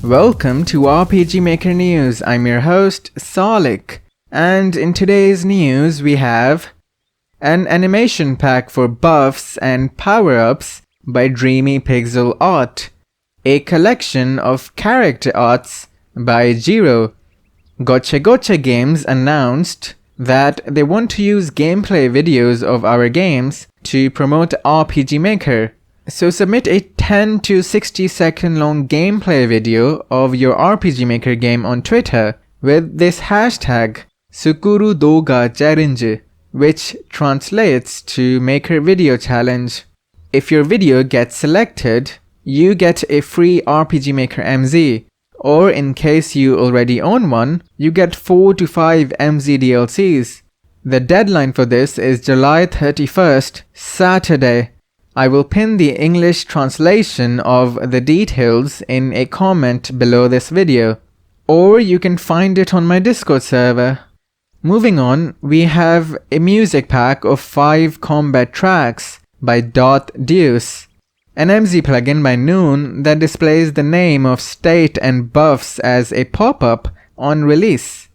Welcome to RPG Maker News. I'm your host, Salik. And in today's news, we have an animation pack for buffs and power-ups by Dreamy Pixel Art, a collection of character arts by Jiro. Gotcha Games announced that they want to use gameplay videos of our games to promote RPG Maker. So submit a 10 to 60 second long gameplay video of your RPG Maker game on Twitter with this hashtag Sukuru Doga Challenge, which translates to Maker Video Challenge. If your video gets selected, you get a free RPG Maker MZ, or in case you already own one, you get 4 to 5 MZ DLCs. The deadline for this is July 31st, Saturday. I will pin the English translation of the details in a comment below this video, or you can find it on my Discord server. Moving on, we have a music pack of 5 combat tracks by Deuce, an MZ plugin by Noon that displays the name of state and buffs as a pop-up on release.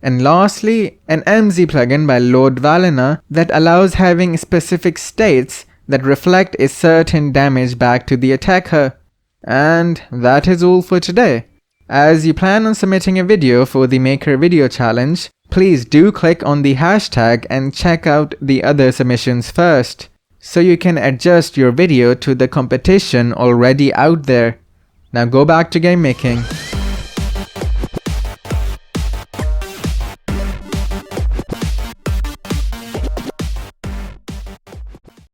And lastly, an MZ plugin by Lord Valina that allows having specific states that reflect a certain damage back to the attacker. And that is all for today. As you plan on submitting a video for the Maker Video Challenge, please do click on the hashtag and check out the other submissions first, so you can adjust your video to the competition already out there. Now go back to game making.